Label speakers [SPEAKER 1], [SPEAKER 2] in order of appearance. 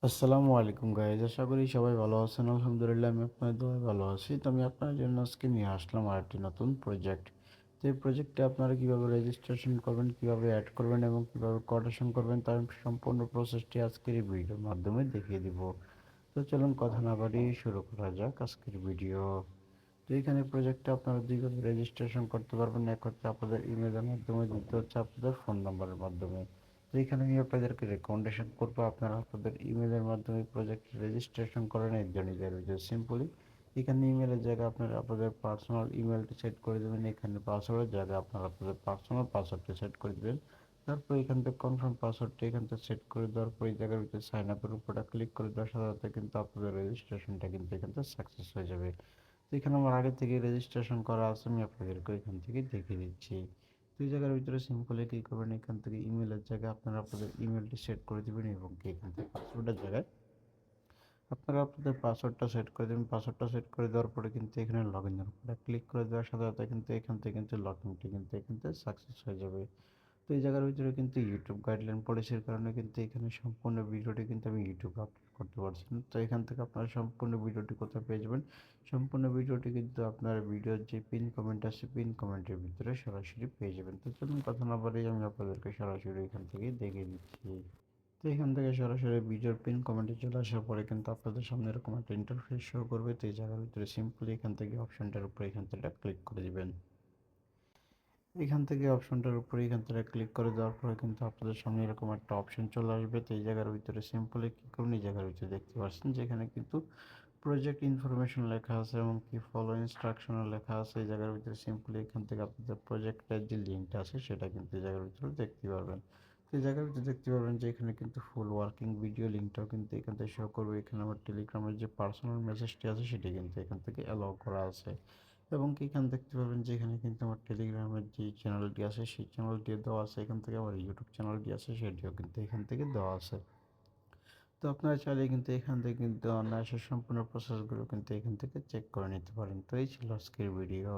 [SPEAKER 1] আসসালামু আলাইকুম গাইজ, আশা করি সবাই ভালো আছেন। আলহামদুলিল্লাহ আমি আপনাদের দোয়ায় ভালো আছি। তো আমি আপনার জন্য আজকে নিয়ে আসলাম আরেকটি নতুন প্রজেক্ট। তো এই প্রজেক্টে আপনারা কীভাবে রেজিস্ট্রেশন করবেন, কীভাবে অ্যাড করবেন এবং কীভাবে কোটেশন করবেন তার সম্পূর্ণ প্রসেসটি আজকের এই ভিডিওর মাধ্যমে দেখিয়ে দিব। তো চলুন কথা না বাড়িয়ে শুরু করা যাক আজকের ভিডিও। তো এখানে প্রজেক্টে আপনারা দুইভাবে রেজিস্ট্রেশন করতে পারবেন। এক হচ্ছে আপনাদের ইমেলের মাধ্যমে, দ্বিতীয় হচ্ছে আপনাদের ফোন নাম্বারের মাধ্যমে। তো এখানে আমি আপনাদেরকে রেকমেন্ডেশন করবো আপনারা আপনাদের ইমেলের মাধ্যমে প্রজেক্ট রেজিস্ট্রেশন করেন একজন নিজের ভিতরে সিম্পলি। এখানে ইমেলের জায়গায় আপনারা আপনাদের পার্সোনাল ইমেলটি সেট করে দেবেন। এখানে পাসওয়ার্ডের জায়গায় আপনারা আপনাদের পার্সোনাল পাসওয়ার্ডটি সেট করে দেবেন। তারপর এখান থেকে কনফার্ম পাসওয়ার্ডটি এখান থেকে সেট করে দেওয়ার পর এই জায়গার ভিতরে সাইন আপের উপরটা ক্লিক করে দেওয়ার সাথে সাথে কিন্তু আপনাদের রেজিস্ট্রেশনটা কিন্তু এখান থেকে সাকসেস হয়ে যাবে। তো এখানে আমার আগে থেকে রেজিস্ট্রেশন করা আছে, আমি আপনাদেরকে এখান থেকে দেখিয়ে দিচ্ছি। দুই জায়গার ভিতরে সিম্পলি কী করবেন, এখান থেকে ইমেলের জায়গায় আপনারা আপনাদের ইমেলটি সেট করে দেবেন এবং কি এখান থেকে পাসওয়ার্ডের জায়গায় আপনারা আপনাদের পাসওয়ার্ডটা সেট করে দেবেন। পাসওয়ার্ডটা সেট করে দেওয়ার পরে কিন্তু এখানে লগ ইনের উপরে ক্লিক করে দেওয়ার সাথে সাথে কিন্তু এখান থেকে কিন্তু লগ ইনটি কিন্তু এখান থেকে সাকসেস হয়ে যাবে। তো এই জায়গার ভিতরে কিন্তু ইউটিউব গাইডলাইন পলিসির কারণে কিন্তু এখানে সম্পূর্ণ ভিডিওটি কিন্তু আমি ইউটিউবে আপলোড করতে পারছি না। তো এখান থেকে আপনারা সম্পূর্ণ ভিডিওটি কোথায় পেয়ে যাবেন, সম্পূর্ণ ভিডিওটি কিন্তু আপনার ভিডিওর যে পিন কমেন্ট আছে পিন কমেন্টের ভিতরে সরাসরি পেয়ে যাবেন। তো চলুন কথা না বাড়িয়ে আমি আপনাদেরকে সরাসরি এখান থেকে দেখিয়ে দিচ্ছি। তো এখান থেকে সরাসরি ভিডিওর পিন কমেন্টে চলে আসার পরে কিন্তু আপনাদের সামনে এরকম একটা ইন্টারফেস শো করবে। তো এই জায়গার ভিতরে সিম্পলি এখান থেকে অপশনটার উপরে এখান থেকে ক্লিক করে দিবেন। এখান থেকে অপশনটার উপরে এখান থেকে ক্লিক করে দেওয়ার পরে কিন্তু আপনাদের সামনে এরকম একটা অপশন চলে আসবে। তো এই জায়গার ভিতরে সিম্পলি কি করুন, এই জায়গার ভিতরে দেখতে পাচ্ছেন যেখানে কিন্তু প্রজেক্ট ইনফরমেশন লেখা আছে এবং কি ফলো ইনস্ট্রাকশনও লেখা আছে। এই জায়গার ভিতরে সিম্পলি এখান থেকে আপনাদের প্রজেক্টের যে লিঙ্কটা আছে সেটা কিন্তু এই জায়গার ভিতরে দেখতে পারবেন। তো এই জায়গার ভিতরে দেখতে পারবেন যে এখানে কিন্তু ফুল ওয়ার্কিং ভিডিও লিঙ্কটাও কিন্তু এখান থেকে শো করবে। এখানে আমার টেলিগ্রামের যে পার্সোনাল মেসেজটি আছে সেটি কিন্তু এখান থেকে অ্যালাউ করা আছে এবং কি এখানে দেখতে পাবেন যে এখানে কিন্তু আমার টেলিগ্রামের যে চ্যানেলটি আছে সেই চ্যানেলটিও দেওয়া আছে। এখান থেকে আমার ইউটিউব চ্যানেলটি আছে সেটিও কিন্তু এখান থেকে দেওয়া আছে। তো আপনারা চাইলে কিন্তু এখান থেকে কিন্তু অনায়াসে সম্পূর্ণ প্রসেসগুলো কিন্তু এখান থেকে চেক করে নিতে পারেন। তো এই ছিল আজকের ভিডিও।